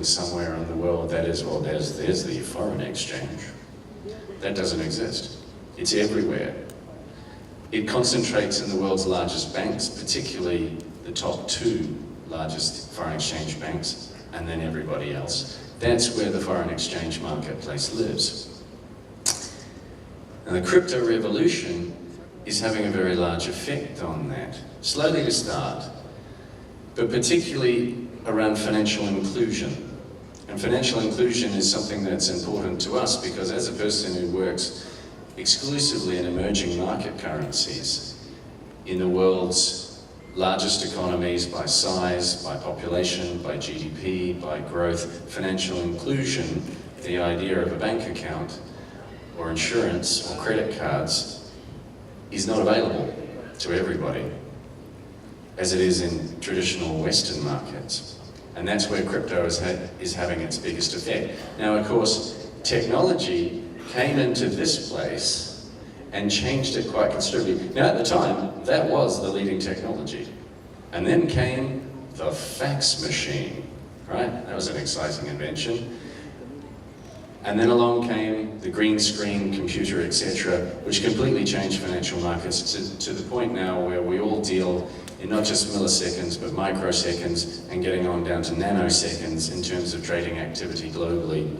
somewhere in the world that is, well, there's the foreign exchange. That doesn't exist. It's everywhere. It concentrates in the world's largest banks, particularly the top 2 largest foreign exchange banks, and then everybody else. That's where the foreign exchange marketplace lives. And the crypto revolution is having a very large effect on that. Slowly to start, but particularly around financial inclusion. And financial inclusion is something that's important to us because as a person who works exclusively in emerging market currencies, in the world's largest economies by size, by population, by GDP, by growth, financial inclusion, the idea of a bank account or insurance or credit cards is not available to everybody, as it is in traditional Western markets. And that's where crypto is having its biggest effect. Now, of course, technology came into this place and changed it quite considerably. Now, at the time, that was the leading technology. And then came the fax machine, right? That was an exciting invention. And then along came the green screen computer, etc., which completely changed financial markets to the point now where we all deal in not just milliseconds, but microseconds, and getting on down to nanoseconds in terms of trading activity globally,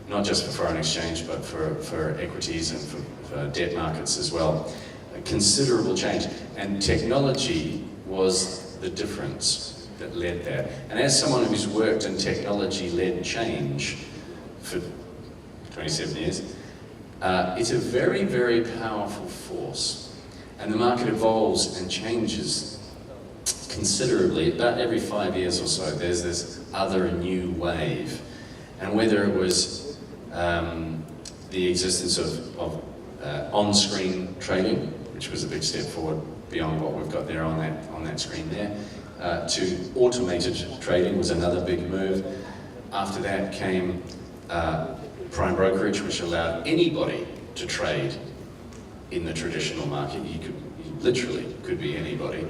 not just for foreign exchange, but for equities and for debt markets as well. A considerable change, and technology was the difference that led that. And as someone who's worked in technology-led change for 27 years, it's a very, very powerful force. And the market evolves and changes considerably. About every 5 years or so, there's this other new wave. And whether it was the existence of on-screen trading, which was a big step forward beyond what we've got there on that screen there, to automated trading was another big move. After that came prime brokerage, which allowed anybody to trade in the traditional market. You literally could be anybody.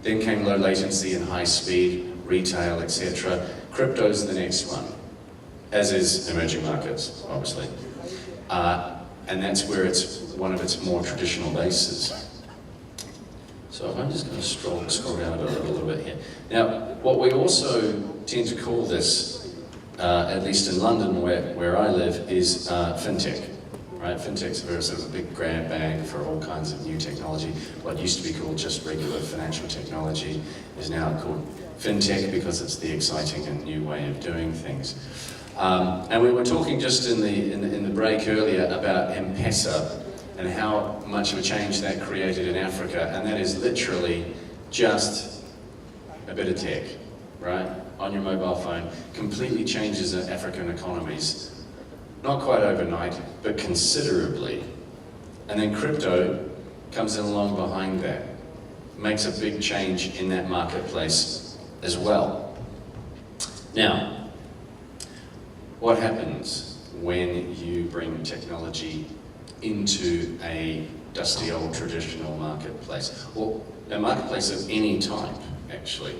Then came low latency and high speed, retail, etc. Crypto's the next one, as is emerging markets, obviously. And that's where it's one of its more traditional bases. So I'm just going to scroll down a little bit here. Now, what we also tend to call this, at least in London where I live, is fintech. Right? Fintech's a very sort of a big grab bag for all kinds of new technology. What used to be called just regular financial technology is now called fintech because it's the exciting and new way of doing things. And we were talking just in the break earlier about M-Pesa and how much of a change that created in Africa, and that is literally just a bit of tech, right? On your mobile phone, completely changes African economies. Not quite overnight, but considerably. And then crypto comes in along behind that, makes a big change in that marketplace as well. Now, what happens when you bring technology into a dusty old traditional marketplace? Well, a marketplace of any type, actually,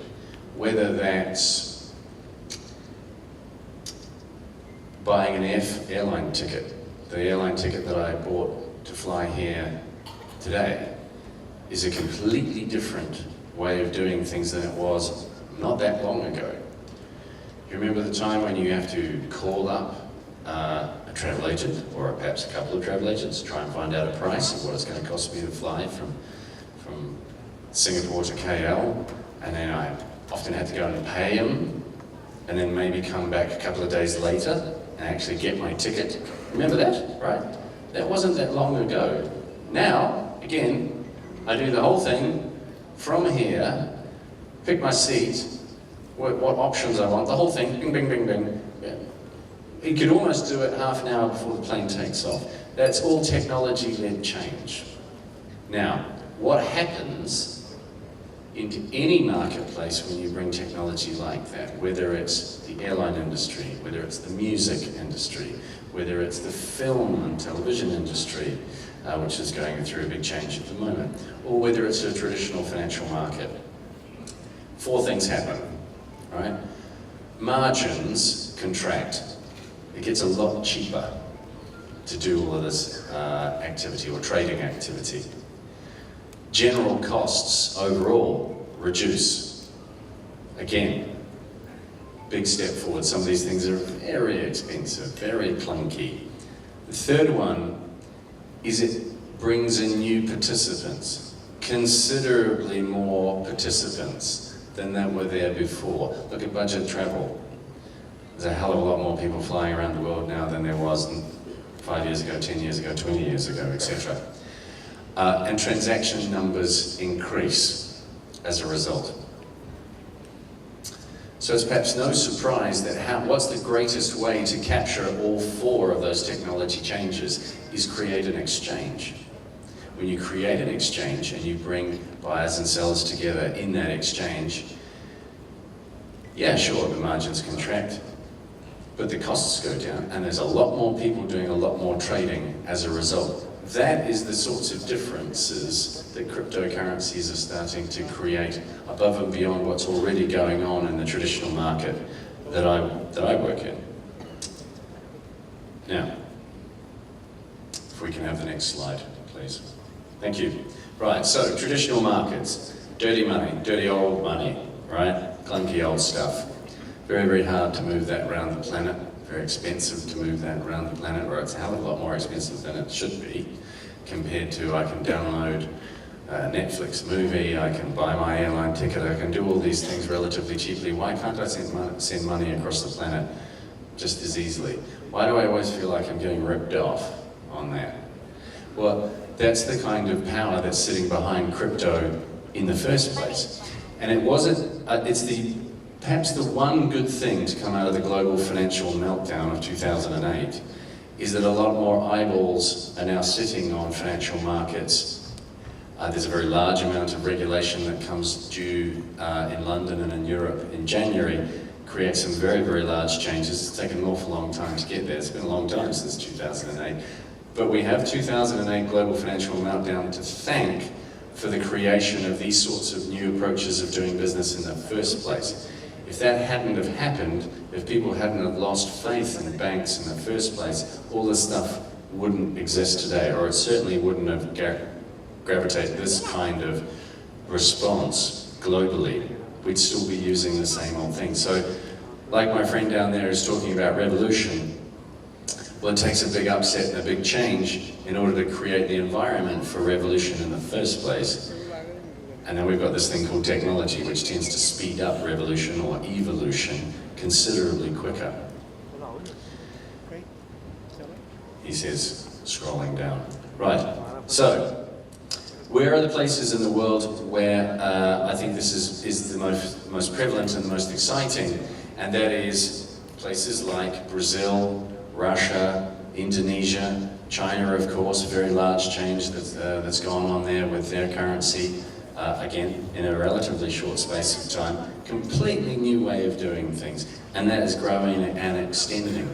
whether that's buying an airline ticket. The airline ticket that I bought to fly here today is a completely different way of doing things than it was not that long ago. You remember the time when you have to call up a travel agent, or perhaps a couple of travel agents, try and find out a price of what it's going to cost me to fly from Singapore to KL, and then I often had to go and pay them, and then maybe come back a couple of days later and actually get my ticket. Remember that, right? That wasn't that long ago. Now, again, I do the whole thing from here, pick my seat, what options I want, the whole thing, bing, bing, bing, bing. Yeah. You could almost do it half an hour before the plane takes off. That's all technology-led change. Now, what happens into any marketplace when you bring technology like that, whether it's the airline industry, whether it's the music industry, whether it's the film and television industry, which is going through a big change at the moment, or whether it's a traditional financial market. 4 things happen, right? margins contract. It gets a lot cheaper to do all of this activity or trading activity. General costs overall reduce. Again, big step forward. Some of these things are very expensive, very clunky. The third one is it brings in new participants, considerably more participants than that were there before. Look at budget travel. There's a hell of a lot more people flying around the world now than there was 5 years ago, 10 years ago, 20 years ago, etc. And transaction numbers increase as a result. So it's perhaps no surprise that what's the greatest way to capture all four of those technology changes is create an exchange. When you create an exchange and you bring buyers and sellers together in that exchange, yeah, sure, the margins contract, but the costs go down, and there's a lot more people doing a lot more trading as a result. That is the sorts of differences that cryptocurrencies are starting to create above and beyond what's already going on in the traditional market that I work in. Now, if we can have the next slide, please. Thank you. Right, so traditional markets, dirty money, dirty old money, right? Clunky old stuff. Very, very hard to move that around the planet. Very expensive to move that around the planet, or it's a hell of a lot more expensive than it should be, compared to I can download a Netflix movie, I can buy my airline ticket, I can do all these things relatively cheaply. Why can't I send money across the planet just as easily? Why do I always feel like I'm getting ripped off on that? Well, that's the kind of power that's sitting behind crypto in the first place. And it wasn't, perhaps the one good thing to come out of the global financial meltdown of 2008 is that a lot more eyeballs are now sitting on financial markets. There's a very large amount of regulation that comes due in London and in Europe in January, creates some very, very large changes. It's taken an awful long time to get there. It's been a long time since 2008. But we have 2008 global financial meltdown to thank for the creation of these sorts of new approaches of doing business in the first place. If that hadn't have happened, if people hadn't have lost faith in banks in the first place, all this stuff wouldn't exist today, or it certainly wouldn't have gravitated this kind of response globally. We'd still be using the same old thing. So, like my friend down there is talking about revolution, well, it takes a big upset and a big change in order to create the environment for revolution in the first place. And then we've got this thing called technology, which tends to speed up revolution or evolution considerably quicker. He says, scrolling down. Right, so, where are the places in the world where I think this is the most prevalent and the most exciting? And that is places like Brazil, Russia, Indonesia, China, of course, a very large change that's gone on there with their currency. Again, in a relatively short space of time, completely new way of doing things, and that is growing and extending.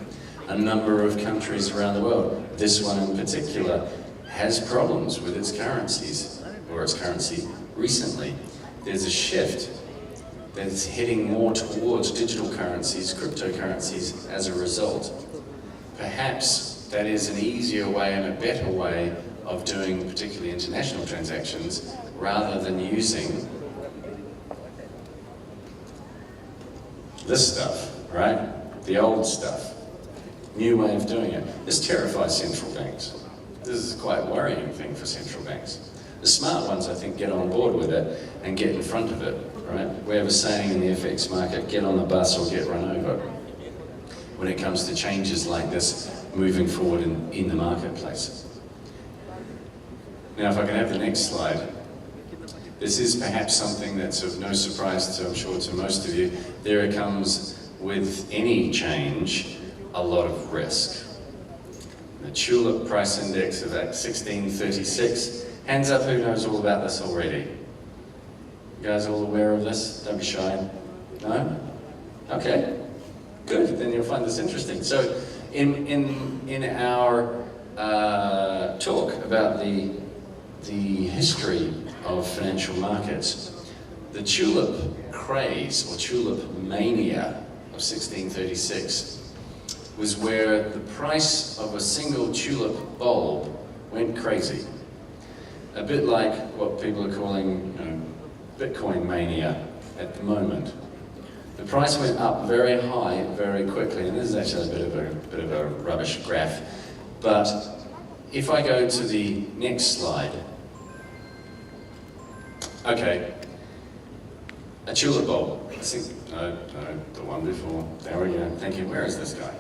A number of countries around the world, this one in particular, has problems with its currencies, or its currency recently. There's a shift that's heading more towards digital currencies, cryptocurrencies, as a result. Perhaps that is an easier way and a better way of doing particularly international transactions, rather than using this stuff, right? The old stuff. New way of doing it. This terrifies central banks. This is quite a worrying thing for central banks. The smart ones, I think, get on board with it and get in front of it, right? We have a saying in the FX market, get on the bus or get run over, when it comes to changes like this moving forward in the marketplace. Now, if I can have the next slide. This is perhaps something that's of no surprise to, I'm sure, to most of you. There comes with any change a lot of risk. The tulip price index of that 1636. Hands up who knows all about this already. You guys all aware of this? Don't be shy. No? Okay. Good, then you'll find this interesting. So, in our talk about the history of financial markets, the tulip craze or tulip mania of 1636 was where the price of a single tulip bulb went crazy. A bit like what people are calling, Bitcoin mania at the moment. The price went up very high very quickly, and this is actually a bit of a rubbish graph. But if I go to the next slide, okay, a tulip bulb. No, the one before. There we go. Thank you. Where is this guy?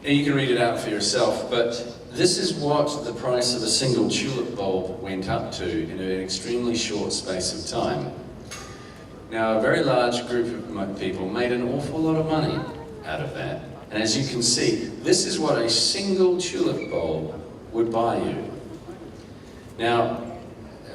You can read it out for yourself, but this is what the price of a single tulip bulb went up to in an extremely short space of time. Now, a very large group of people made an awful lot of money out of that. And as you can see, this is what a single tulip bulb would buy you. Now,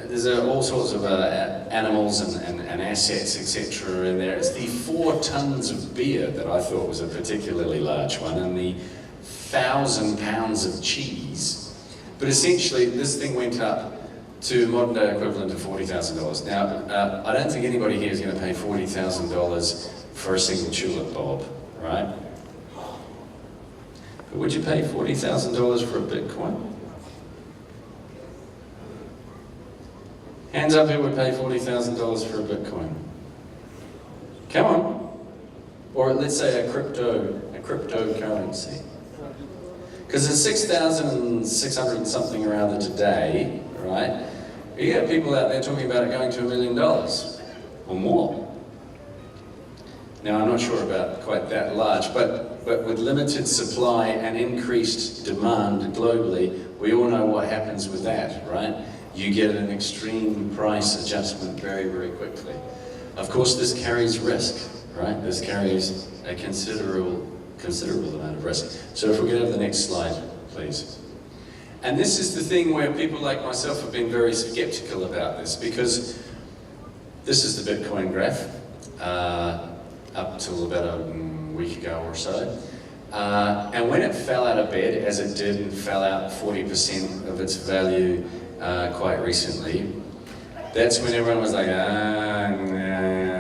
there's all sorts of animals and assets, etc. in there. It's the 4 tons of beer that I thought was a particularly large one, and the 1,000 pounds of cheese. But essentially, this thing went up to modern day equivalent of $40,000. Now, I don't think anybody here is going to pay $40,000 for a single tulip bulb, right? But would you pay $40,000 for a Bitcoin? Hands up who would pay $40,000 for a Bitcoin. Come on. Or let's say a cryptocurrency. Because there's 6,600 and something around it today, right? You get people out there talking about it going to $1 million or more. Now, I'm not sure about quite that large, but with limited supply and increased demand globally, we all know what happens with that, right? You get an extreme price adjustment very, very quickly. Of course, this carries risk, right? This carries a considerable amount of risk. So if we could have the next slide, please. And this is the thing where people like myself have been very skeptical about this, because this is the Bitcoin graph, up till about a week ago or so. And when it fell out of bed, as it did, and fell out 40% of its value quite recently, that's when everyone was like,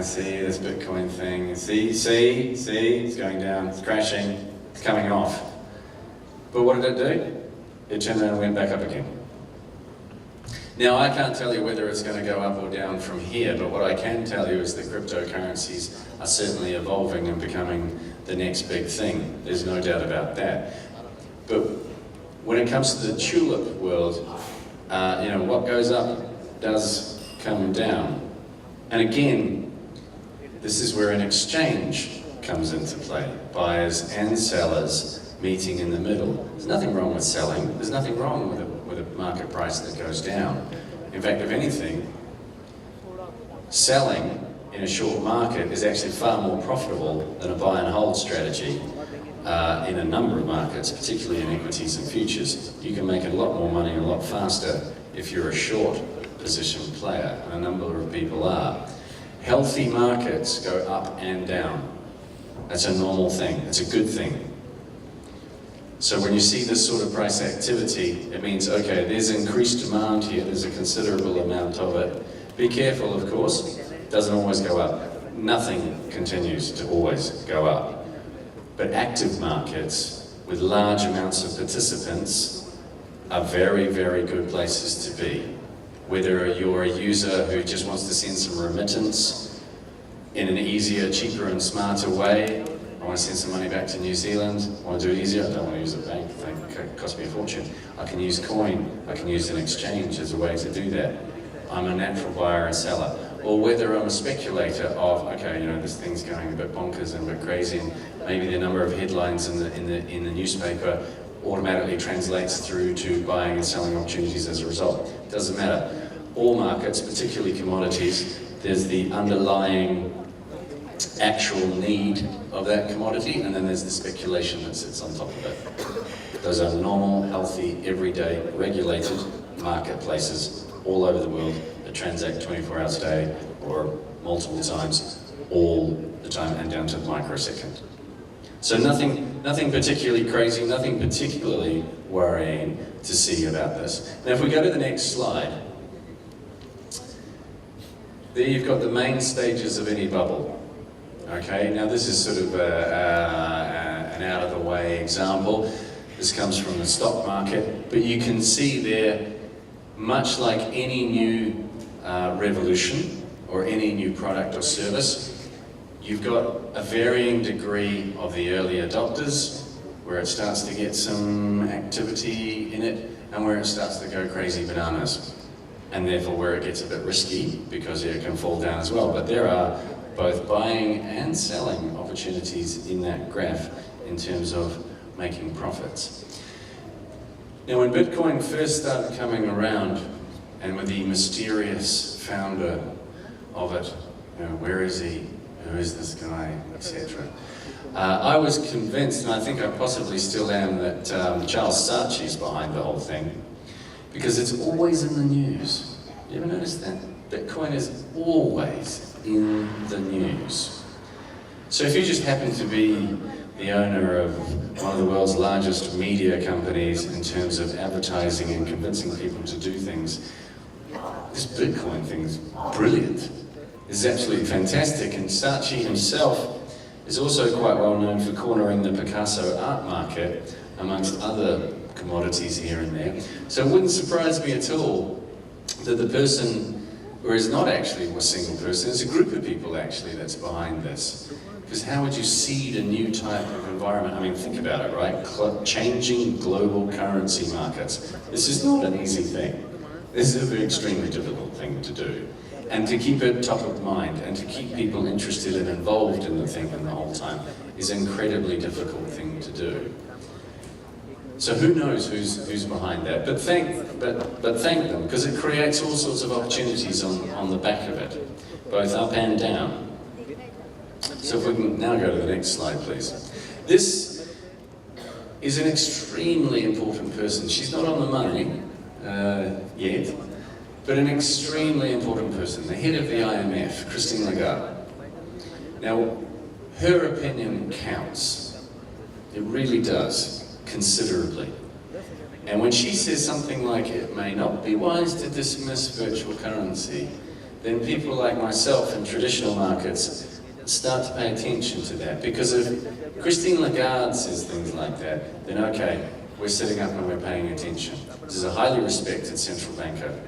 see this Bitcoin thing, see, it's going down, it's crashing, it's coming off. But what did it do? It turned around and went back up again. Now, I can't tell you whether it's going to go up or down from here, but what I can tell you is that cryptocurrencies are certainly evolving and becoming the next big thing. There's no doubt about that. But when it comes to the tulip world, what goes up does come down. And again, this is where an exchange comes into play. Buyers and sellers meeting in the middle. There's nothing wrong with selling. There's nothing wrong with a market price that goes down. In fact, if anything, selling in a short market is actually far more profitable than a buy and hold strategy in a number of markets, particularly in equities and futures. You can make a lot more money a lot faster if you're a short position player, and a number of people are. Healthy markets go up and down. That's a normal thing. It's a good thing. So when you see this sort of price activity, it means, okay, there's increased demand here, there's a considerable amount of it. Be careful, of course, it doesn't always go up. Nothing continues to always go up. But active markets with large amounts of participants are very, very good places to be. Whether you're a user who just wants to send some remittance in an easier, cheaper and smarter way, I want to send some money back to New Zealand, I want to do it easier, I don't want to use a bank, it costs me a fortune. I can use coin, I can use an exchange as a way to do that. I'm a natural buyer and seller. Or whether I'm a speculator of, okay, this thing's going a bit bonkers and a bit crazy, and maybe the number of headlines in the newspaper automatically translates through to buying and selling opportunities as a result. It doesn't matter. All markets, particularly commodities, there's the underlying actual need of that commodity, and then there's the speculation that sits on top of it. Those are normal, healthy, everyday, regulated marketplaces all over the world that transact 24 hours a day or multiple times, all the time, and down to the microsecond. So nothing particularly crazy, nothing particularly worrying to see about this. Now if we go to the next slide, There you've got the main stages of any bubble. Okay, now this is sort of an out-of-the-way example. This comes from the stock market, but you can see there, much like any new revolution or any new product or service, you've got a varying degree of the early adopters, where it starts to get some activity in it, and where it starts to go crazy bananas. And therefore where it gets a bit risky, because it can fall down as well. But there are both buying and selling opportunities in that graph in terms of making profits. Now when Bitcoin first started coming around, and with the mysterious founder of it, you know, where is he, who is this guy, etc. I was convinced, and I think I possibly still am, that Charles Saatchi's behind the whole thing, because it's always in the news. You ever notice that? Bitcoin is always in the news. So if you just happen to be the owner of one of the world's largest media companies in terms of advertising and convincing people to do things, this Bitcoin thing's brilliant. It's absolutely fantastic, and Saatchi himself is also quite well known for cornering the Picasso art market, amongst other commodities here and there. So it wouldn't surprise me at all that the person, or is not actually a single person, it's a group of people actually that's behind this. Because how would you seed a new type of environment? I mean, think about it, right? Changing global currency markets. This is not an easy thing. This is an extremely difficult thing to do. And to keep it top of mind, and to keep people interested and involved in the thing the whole time, is an incredibly difficult thing to do. So who knows who's behind that? But thank them, because it creates all sorts of opportunities on the back of it, both up and down. So if we can now go to the next slide, please. This is an extremely important person. She's not on the money yet, but an extremely important person, the head of the IMF, Christine Lagarde. Now, her opinion counts. It really does, considerably. And when she says something like, it may not be wise to dismiss virtual currency, then people like myself in traditional markets start to pay attention to that. Because if Christine Lagarde says things like that, then okay, we're sitting up and we're paying attention. This is a highly respected central banker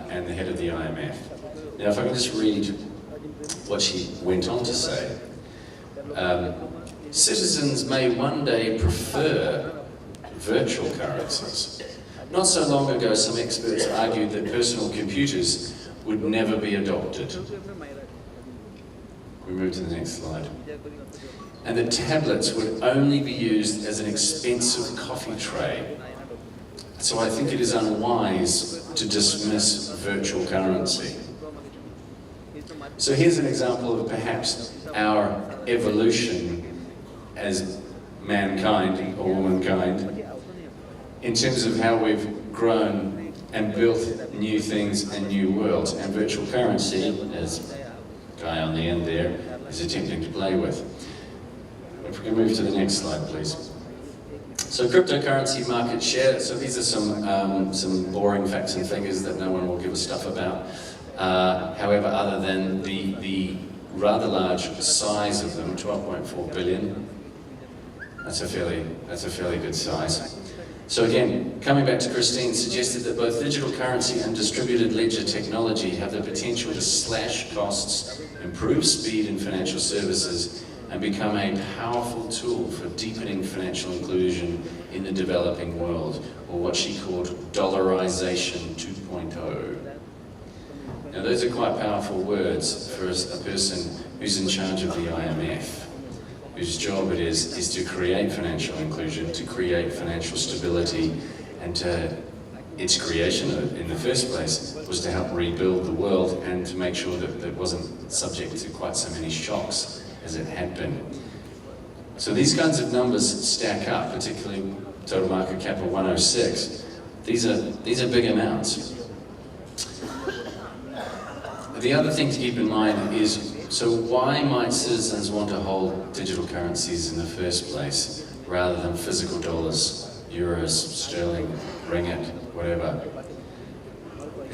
and the head of the IMF. Now, if I can just read what she went on to say. Citizens may one day prefer virtual currencies. Not so long ago, some experts argued that personal computers would never be adopted. We move to the next slide. And that tablets would only be used as an expensive coffee tray. So I think it is unwise to dismiss virtual currency. So here's an example of perhaps our evolution as mankind or womankind in terms of how we've grown and built new things and new worlds, and virtual currency, as the guy on the end there is attempting to play with. If we can move to the next slide, please. So cryptocurrency market share, so these are some boring facts and figures that no one will give a stuff about. However, other than the rather large size of them, 12.4 billion, that's a fairly good size. So again, coming back to Christine, suggested that both digital currency and distributed ledger technology have the potential to slash costs, improve speed in financial services, and become a powerful tool for deepening financial inclusion in the developing world, or what she called dollarization 2.0. Now those are quite powerful words for a person who's in charge of the IMF, whose job it is to create financial inclusion, to create financial stability, and its creation in the first place was to help rebuild the world and to make sure that it wasn't subject to quite so many shocks as it had been. So these kinds of numbers stack up, particularly total market cap of 106. These are big amounts. The other thing to keep in mind is, so why might citizens want to hold digital currencies in the first place rather than physical dollars, euros, sterling, ringgit, whatever?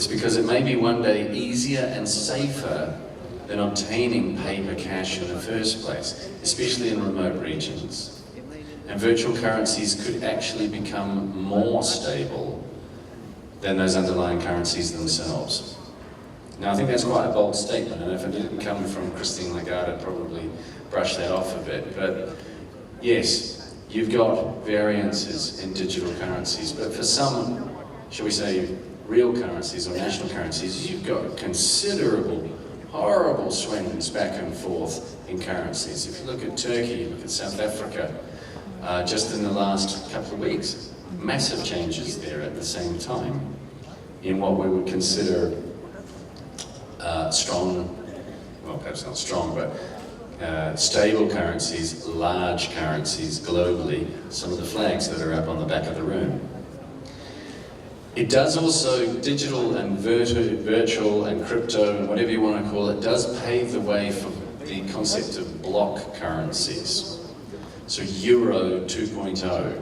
is because it may be one day easier and safer than obtaining paper cash in the first place, especially in remote regions. And virtual currencies could actually become more stable than those underlying currencies themselves. Now, I think that's quite a bold statement, and if it didn't come from Christine Lagarde, I'd probably brush that off a bit. But yes, you've got variances in digital currencies, but for some, shall we say, real currencies or national currencies, you've got considerable, horrible swings back and forth in currencies. If you look at Turkey, you look at South Africa, just in the last couple of weeks, massive changes there at the same time in what we would consider strong, well, perhaps not strong, but stable currencies, large currencies globally, some of the flags that are up on the back of the room. It does also, digital and virtual and crypto and whatever you want to call it, does pave the way for the concept of block currencies. So Euro 2.0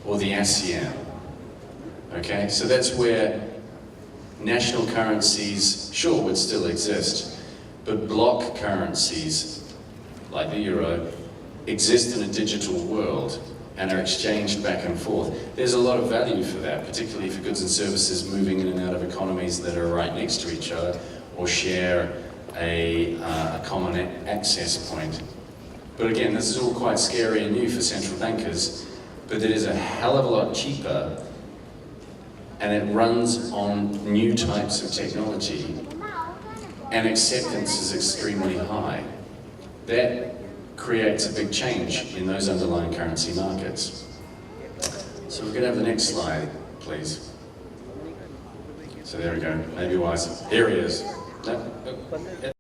or the ASEAN. Okay, so that's where national currencies, sure, would still exist, but block currencies, like the euro, exist in a digital world and are exchanged back and forth. There's a lot of value for that, particularly for goods and services moving in and out of economies that are right next to each other or share a common access point. But again, this is all quite scary and new for central bankers, but it is a hell of a lot cheaper, and it runs on new types of technology, and acceptance is extremely high. That creates a big change in those underlying currency markets. So we're going to have the next slide, please. So there we go, maybe wise. Here he is. No.